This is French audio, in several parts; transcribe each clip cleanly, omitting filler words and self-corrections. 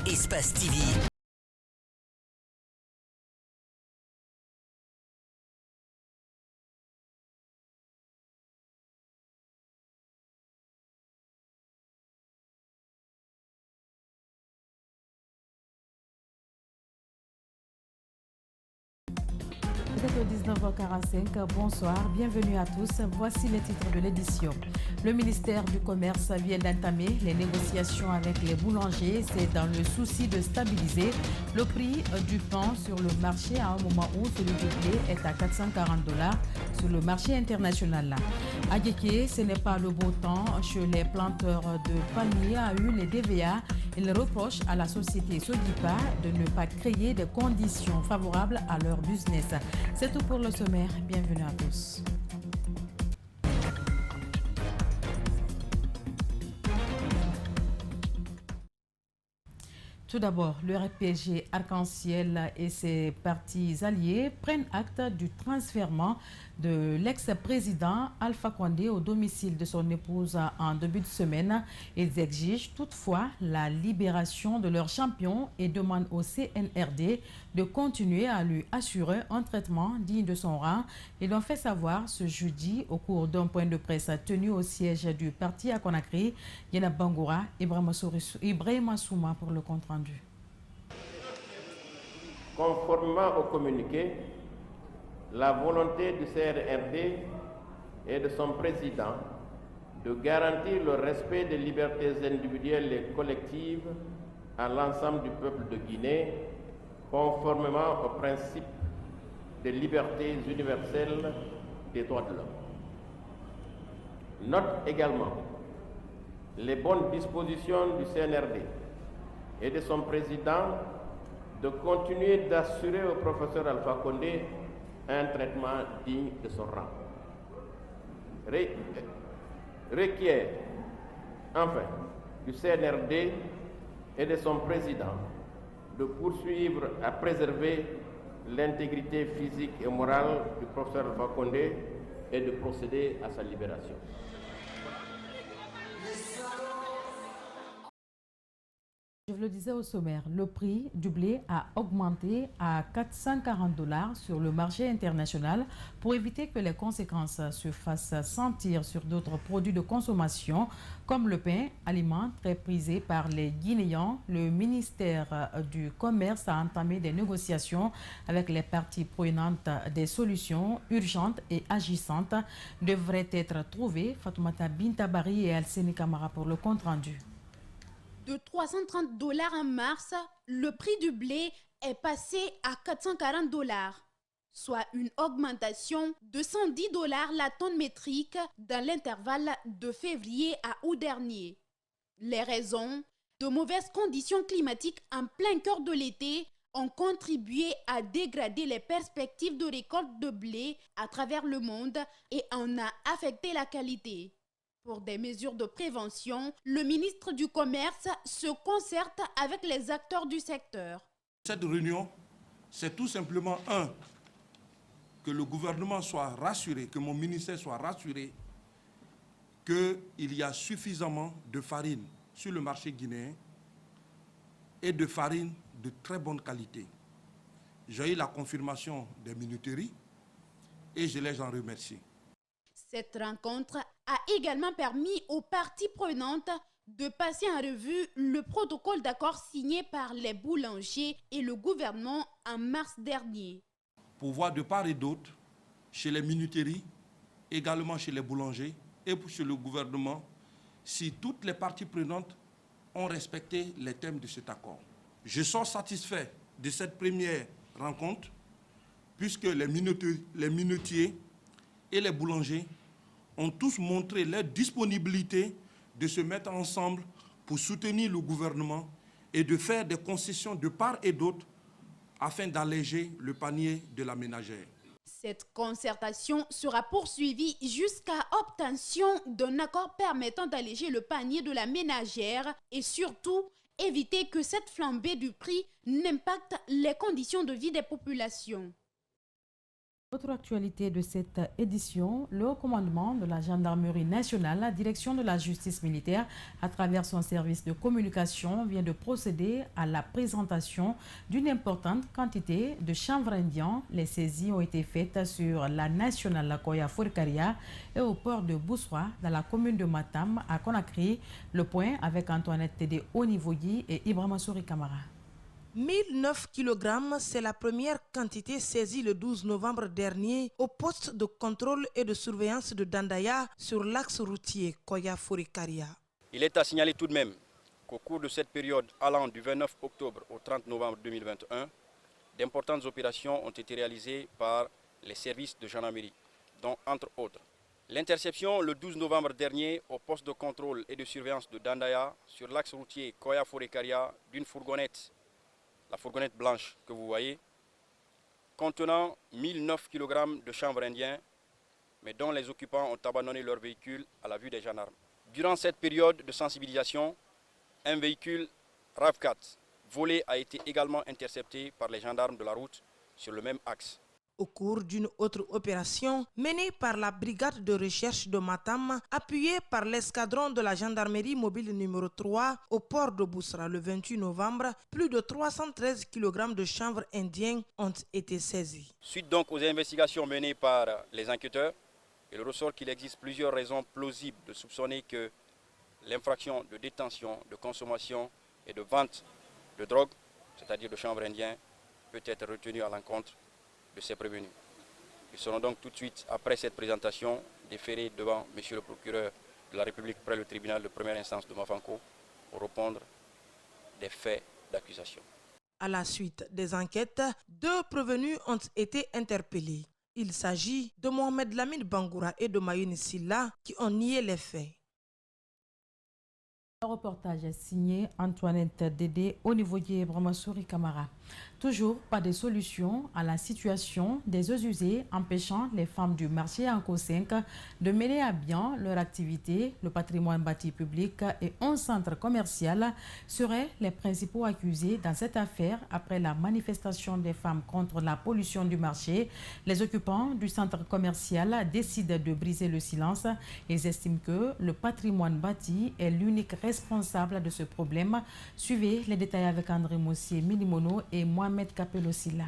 Espace TV. Peut-être 19h45, bonsoir, bienvenue à tous. Voici les titres de l'édition. Le ministère du Commerce vient d'entamer les négociations avec les boulangers. C'est dans le souci de stabiliser le prix du pain sur le marché à un moment où celui du blé est à $440 sur le marché international. À Guéké, ce n'est pas le beau temps chez les planteurs de palmiers, a eu les DVA. Ils reprochent à la société Sodipa de ne pas créer des conditions favorables à leur business. C'est tout pour le sommaire. Bienvenue à tous. Tout d'abord, le RPG Arc-en-Ciel et ses partis alliés prennent acte du transfèrement de l'ex-président Alpha Condé au domicile de son épouse en début de semaine. Ils exigent toutefois la libération de leur champion et demandent au CNRD de continuer à lui assurer un traitement digne de son rang. Ils l'ont fait savoir ce jeudi au cours d'un point de presse tenu au siège du parti à Conakry. Yena Bangoura, Ibrahima Souma pour le compte rendu. Conformément au communiqué, la volonté du CNRD et de son président de garantir le respect des libertés individuelles et collectives à l'ensemble du peuple de Guinée, conformément aux principes des libertés universelles des droits de l'homme. Note également les bonnes dispositions du CNRD et de son président de continuer d'assurer au professeur Alpha Condé un traitement digne de son rang. Requiert enfin du CNRD et de son président de poursuivre à préserver l'intégrité physique et morale du professeur Alpha Condé et de procéder à sa libération. Je vous le disais au sommaire, le prix du blé a augmenté à $440 sur le marché international. Pour éviter que les conséquences se fassent sentir sur d'autres produits de consommation, comme le pain, aliment très prisé par les Guinéens, le ministère du Commerce a entamé des négociations avec les parties prenantes. Des solutions urgentes et agissantes devraient être trouvées. Fatoumata Bintabari et Alseni Kamara pour le compte rendu. De $330 en mars, le prix du blé est passé à $440, soit une augmentation de $110 la tonne métrique dans l'intervalle de février à août dernier. Les raisons, de mauvaises conditions climatiques en plein cœur de l'été, ont contribué à dégrader les perspectives de récolte de blé à travers le monde et en a affecté la qualité. Pour des mesures de prévention, le ministre du Commerce se concerte avec les acteurs du secteur. Cette réunion, c'est tout simplement que le gouvernement soit rassuré, que mon ministère soit rassuré qu'il y a suffisamment de farine sur le marché guinéen et de farine de très bonne qualité. J'ai eu la confirmation des minuteries et je les en remercie. Cette rencontre a également permis aux parties prenantes de passer en revue le protocole d'accord signé par les boulangers et le gouvernement en mars dernier. Pour voir de part et d'autre, chez les minuteries, également chez les boulangers et chez le gouvernement, si toutes les parties prenantes ont respecté les thèmes de cet accord. Je suis satisfait de cette première rencontre puisque les minutiers et les boulangers ont tous montré leur disponibilité de se mettre ensemble pour soutenir le gouvernement et de faire des concessions de part et d'autre afin d'alléger le panier de la ménagère. Cette concertation sera poursuivie jusqu'à obtention d'un accord permettant d'alléger le panier de la ménagère et surtout éviter que cette flambée du prix n'impacte les conditions de vie des populations. Autre actualité de cette édition, le commandement de la gendarmerie nationale, la direction de la justice militaire, à travers son service de communication, vient de procéder à la présentation d'une importante quantité de chanvre indien. Les saisies ont été faites sur la nationale Koya Forikaria et au port de Boussoua, dans la commune de Matam, à Conakry. Le point avec Antoinette Tédé Onivoyi et Ibrahima Souri Kamara. 1009 kg, c'est la première quantité saisie le 12 novembre dernier au poste de contrôle et de surveillance de Dandaya sur l'axe routier Koya Forikaria. Il est à signaler tout de même qu'au cours de cette période allant du 29 octobre au 30 novembre 2021, d'importantes opérations ont été réalisées par les services de gendarmerie, dont entre autres l'interception le 12 novembre dernier au poste de contrôle et de surveillance de Dandaya sur l'axe routier Koya Forikaria d'une fourgonnette, la fourgonnette blanche que vous voyez, contenant 1009 kg de chanvre indien, mais dont les occupants ont abandonné leur véhicule à la vue des gendarmes. Durant cette période de sensibilisation, un véhicule RAV4 volé a été également intercepté par les gendarmes de la route sur le même axe. Au cours d'une autre opération menée par la brigade de recherche de Matam, appuyée par l'escadron de la gendarmerie mobile numéro 3 au port de Boussoua le 28 novembre, plus de 313 kg de chanvre indien ont été saisis. Suite donc aux investigations menées par les enquêteurs, il ressort qu'il existe plusieurs raisons plausibles de soupçonner que l'infraction de détention, de consommation et de vente de drogue, c'est-à-dire de chanvre indien, peut être retenue à l'encontre de ces prévenus. Ils seront donc tout de suite, après cette présentation, déférés devant M. le procureur de la République près le tribunal de première instance de Mafanko pour répondre des faits d'accusation. À la suite des enquêtes, 2 prévenus ont été interpellés. Il s'agit de Mohamed Lamine Bangoura et de Mayouni Silla qui ont nié les faits. Le reportage est signé Antoinette Tédé Onivoyi et Ibrahima Souri Kamara. Toujours pas de solution à la situation des eaux usées empêchant les femmes du marché Anko 5 de mener à bien leur activité. Le patrimoine bâti public et un centre commercial seraient les principaux accusés dans cette affaire après la manifestation des femmes contre la pollution du marché. Les occupants du centre commercial décident de briser le silence. Ils estiment que le patrimoine bâti est l'unique responsable de ce problème. Suivez les détails avec André Mossier Milimono et Mohamed Kapelosila.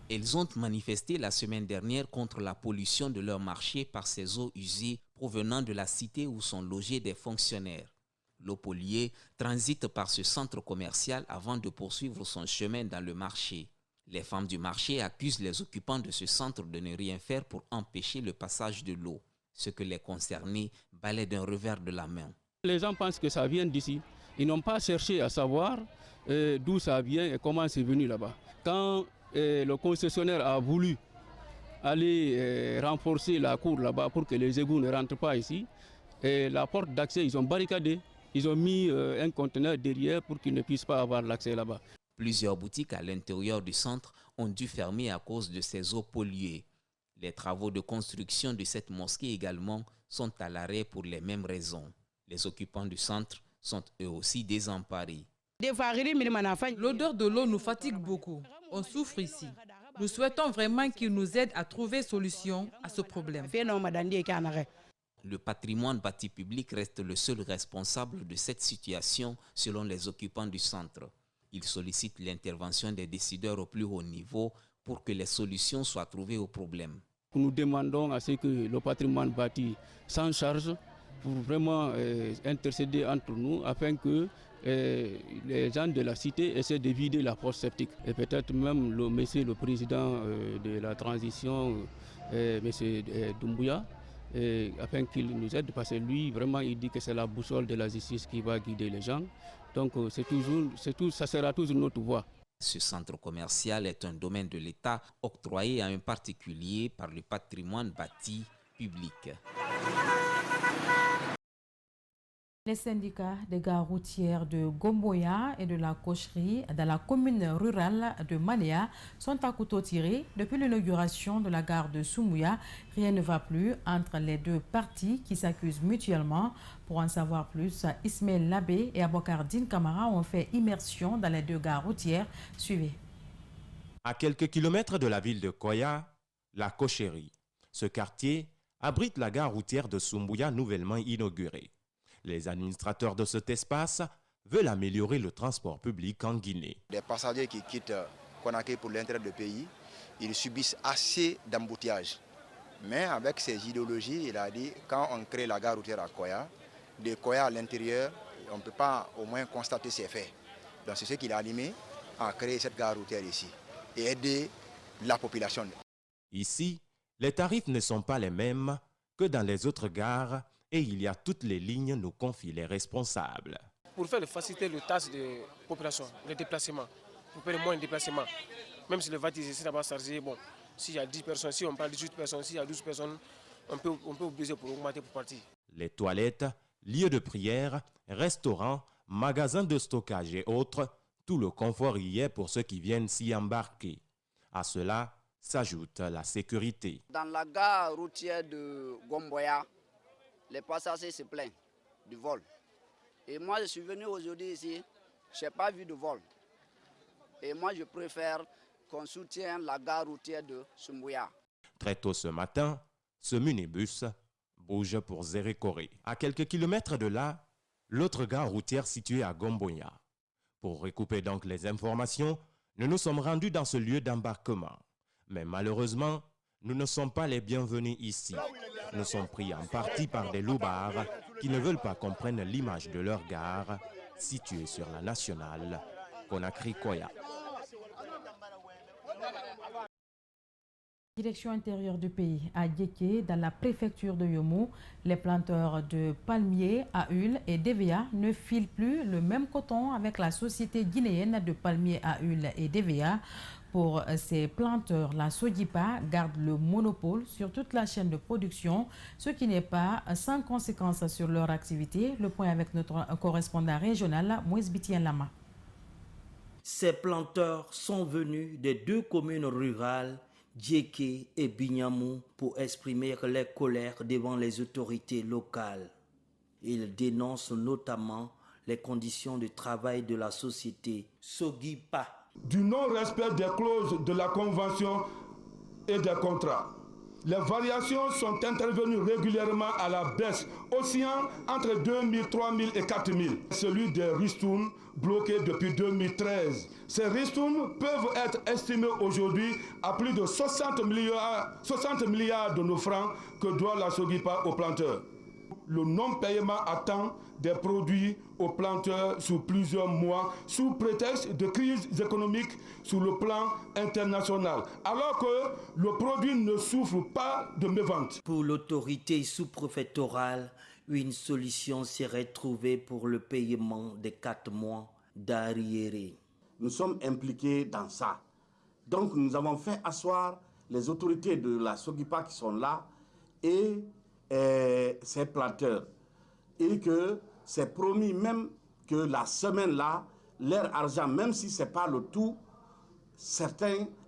Ils ont manifesté la semaine dernière contre la pollution de leur marché par ces eaux usées provenant de la cité où sont logés des fonctionnaires. L'eau polluée transite par ce centre commercial avant de poursuivre son chemin dans le marché. Les femmes du marché accusent les occupants de ce centre de ne rien faire pour empêcher le passage de l'eau, ce que les concernés balaient d'un revers de la main. Les gens pensent que ça vient d'ici. Ils n'ont pas cherché à savoir d'où ça vient et comment c'est venu là-bas. Quand le concessionnaire a voulu aller renforcer la cour là-bas pour que les égouts ne rentrent pas ici, et la porte d'accès, ils ont barricadé. Ils ont mis un conteneur derrière pour qu'ils ne puissent pas avoir l'accès là-bas. Plusieurs boutiques à l'intérieur du centre ont dû fermer à cause de ces eaux polluées. Les travaux de construction de cette mosquée également sont à l'arrêt pour les mêmes raisons. Les occupants du centre sont eux aussi désemparés. L'odeur de l'eau nous fatigue beaucoup. On souffre ici. Nous souhaitons vraiment qu'ils nous aident à trouver solution à ce problème. Le patrimoine bâti public reste le seul responsable de cette situation selon les occupants du centre. Ils sollicitent l'intervention des décideurs au plus haut niveau pour que les solutions soient trouvées au problème. Nous demandons à ce que le patrimoine bâti s'en charge pour vraiment intercéder entre nous afin que les gens de la cité essaient de vider la fosse septique. Et peut-être même monsieur le président de la transition, monsieur Doumbouya, afin qu'il nous aide, parce que lui, vraiment, il dit que c'est la boussole de la justice qui va guider les gens. Donc ça sera toujours notre voie. Ce centre commercial est un domaine de l'État octroyé à un particulier par le patrimoine bâti public. Les syndicats des gares routières de Gomboya et de la Cocherie dans la commune rurale de Manéa sont à couteau tiré depuis l'inauguration de la gare de Soumouya. Rien ne va plus entre les deux parties qui s'accusent mutuellement. Pour en savoir plus, Ismaël Labé et Abokar Din Kamara ont fait immersion dans les deux gares routières. Suivez. À quelques kilomètres de la ville de Koya, la Cocherie. Ce quartier abrite la gare routière de Soumbouya nouvellement inaugurée. Les administrateurs de cet espace veulent améliorer le transport public en Guinée. Les passagers qui quittent Conakry pour l'intérêt du pays, ils subissent assez d'embouteillages. Mais avec ces idéologies, il a dit, quand on crée la gare routière à Koya, de Koya à l'intérieur, on ne peut pas au moins constater ces faits. Donc c'est ce qu'il a animé à créer cette gare routière ici et aider la population. Ici, les tarifs ne sont pas les mêmes que dans les autres gares et il y a toutes les lignes, nous confient les responsables. Pour faire faciliter le tâche de population, le déplacement, pour faire moins de déplacements, même si le voiture ici là-bas chargé, bon, s'il y a 10 personnes, si on prend 18 personnes, s'il y a 12 personnes, on peut obliger pour augmenter pour partir. Les toilettes, lieux de prière, restaurants, magasins de stockage et autres, tout le confort y est pour ceux qui viennent s'y embarquer. À cela s'ajoute la sécurité. Dans la gare routière de Gomboya, les passagers se plaignent du vol. Et moi, je suis venu aujourd'hui ici, je n'ai pas vu de vol. Et moi, je préfère qu'on soutienne la gare routière de Soumbouya. Très tôt ce matin, ce minibus bouge pour Zérékoré. À quelques kilomètres de là, l'autre gare routière située à Gomboya. Pour recouper donc les informations, nous nous sommes rendus dans ce lieu d'embarquement. Mais malheureusement, nous ne sommes pas les bienvenus ici. Nous sommes pris en partie par des loupards qui ne veulent pas qu'on prenne l'image de leur gare située sur la nationale Conakry-Koya. Direction intérieure du pays, à Djeké, dans la préfecture de Yomo, les planteurs de palmiers à huile et d'EVA ne filent plus le même coton avec la société guinéenne de palmiers à huile et d'EVA. Pour ces planteurs, la Sodipa garde le monopole sur toute la chaîne de production, ce qui n'est pas sans conséquence sur leur activité. Le point avec notre correspondant régional, Moïse Bitien Lama. Ces planteurs sont venus des deux communes rurales, Djeké et Bignamou, pour exprimer leur colère devant les autorités locales. Ils dénoncent notamment les conditions de travail de la société Sogipa. Du non-respect des clauses de la convention et des contrats. Les variations sont intervenues régulièrement à la baisse, oscillant entre 2 000, 3 000 et 4 000. Celui des ristournes bloqués depuis 2013. Ces ristournes peuvent être estimés aujourd'hui à plus de 60 milliards de nos francs que doit la Sogipa aux planteurs. Le non-paiement à temps des produits aux planteurs sur plusieurs mois sous prétexte de crise économique sur le plan international, alors que le produit ne souffre pas de mévente. Pour l'autorité sous-préfectorale, une solution serait trouvée pour le paiement des 4 mois d'arriéré. Nous sommes impliqués dans ça. Donc nous avons fait asseoir les autorités de la Sogipa qui sont là et ces planteurs. Et que c'est promis même que la semaine-là, leur argent, même si ce n'est pas le tout,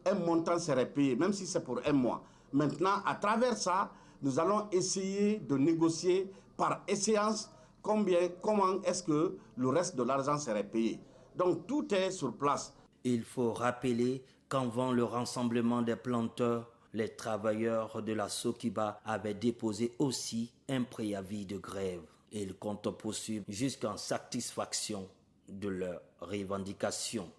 un montant serait payé, même si c'est pour un mois. Maintenant, à travers ça, nous allons essayer de négocier par échéance comment est-ce que le reste de l'argent serait payé. Donc tout est sur place. Il faut rappeler qu'avant le rassemblement des planteurs, les travailleurs de la Sokiba avaient déposé aussi un préavis de grève. Ils comptent poursuivre jusqu'en satisfaction de leurs revendications.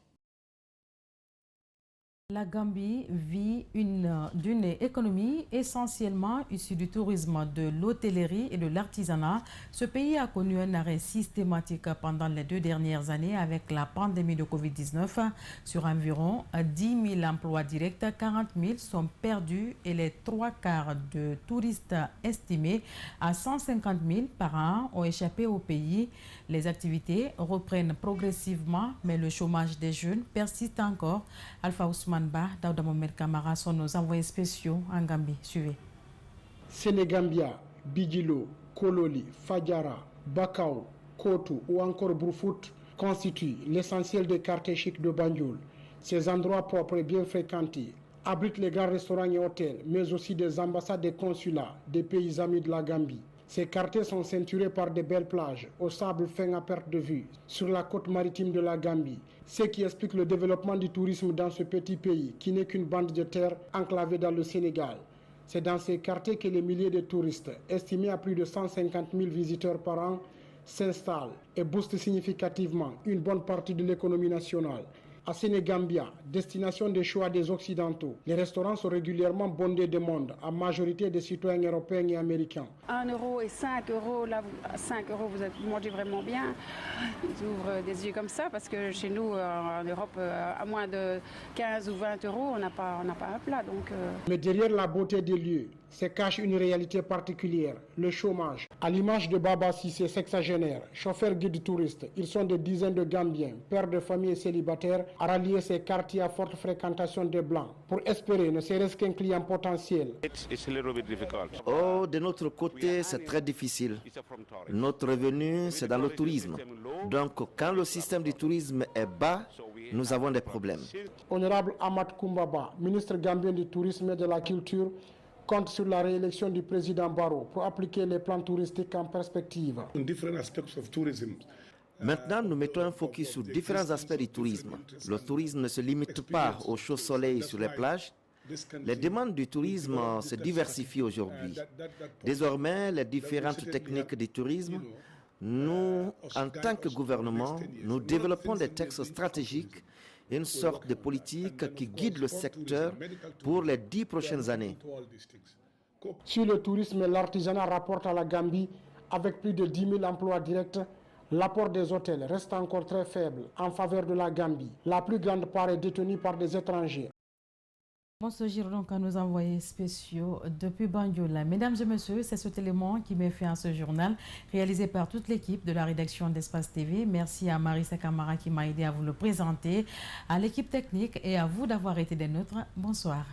La Gambie vit d'une économie essentiellement issue du tourisme, de l'hôtellerie et de l'artisanat. Ce pays a connu un arrêt systématique pendant les 2 dernières années avec la pandémie de Covid-19. Sur environ 10 000 emplois directs, 40 000 sont perdus et les 3/4 de touristes estimés à 150 000 par an ont échappé au pays. Les activités reprennent progressivement, mais le chômage des jeunes persiste encore. Alpha Ousmane Ba, Daouda Mohamed Kamara sont nos envoyés spéciaux en Gambie. Suivez. Sénégambia, Bidjilo, Kololi, Fadjara, Bakau, Kotou ou encore Brufut constituent l'essentiel des quartiers chics de Banjul. Ces endroits propres et bien fréquentés abritent les grands restaurants et hôtels, mais aussi des ambassades et consulats des pays amis de la Gambie. Ces quartiers sont ceinturés par de belles plages, au sable fin à perte de vue, sur la côte maritime de la Gambie, ce qui explique le développement du tourisme dans ce petit pays, qui n'est qu'une bande de terre enclavée dans le Sénégal. C'est dans ces quartiers que les milliers de touristes, estimés à plus de 150 000 visiteurs par an, s'installent et boostent significativement une bonne partie de l'économie nationale. À Sénégambia, destination des choix des Occidentaux, les restaurants sont régulièrement bondés de monde, à majorité des citoyens européens et américains. 1 euro et 5 euros, là, 5 euros, vous mangez vraiment bien. Ils ouvrent des yeux comme ça, parce que chez nous, en Europe, à moins de 15 ou 20 euros, on n'a pas un plat. Donc, Mais derrière la beauté des lieux, se cache une réalité particulière, le chômage. À l'image de Baba Sissé, sexagénaire, chauffeur guide touriste, ils sont des dizaines de Gambiens, pères de famille et célibataires, à rallier ces quartiers à forte fréquentation des Blancs, pour espérer ne serait-ce qu'un client potentiel. Oh, de notre côté, c'est très difficile. Notre revenu, c'est dans le tourisme. Donc, quand le système du tourisme est bas, nous avons des problèmes. Honorable Ahmad Koumbaba, ministre gambien du Tourisme et de la Culture, compte sur la réélection du président Barrow pour appliquer les plans touristiques en perspective. Maintenant, nous mettons un focus sur différents aspects du tourisme. Le tourisme ne se limite pas au chaud soleil sur les plages. Les demandes du tourisme se diversifient aujourd'hui. Désormais, les différentes techniques du tourisme, nous, en tant que gouvernement, nous développons des textes stratégiques, une sorte de politique qui guide le secteur pour les 10 prochaines années. Sur le tourisme, l'artisanat rapporte à la Gambie, avec plus de 10 000 emplois directs, l'apport des hôtels reste encore très faible en faveur de la Gambie. La plus grande part est détenue par des étrangers. On se gire donc à nos envoyés spéciaux depuis Banjul. Mesdames et messieurs, c'est cet élément qui met fin à ce journal réalisé par toute l'équipe de la rédaction d'Espace TV. Merci à Marissa Camara qui m'a aidé à vous le présenter, à l'équipe technique et à vous d'avoir été des nôtres. Bonsoir.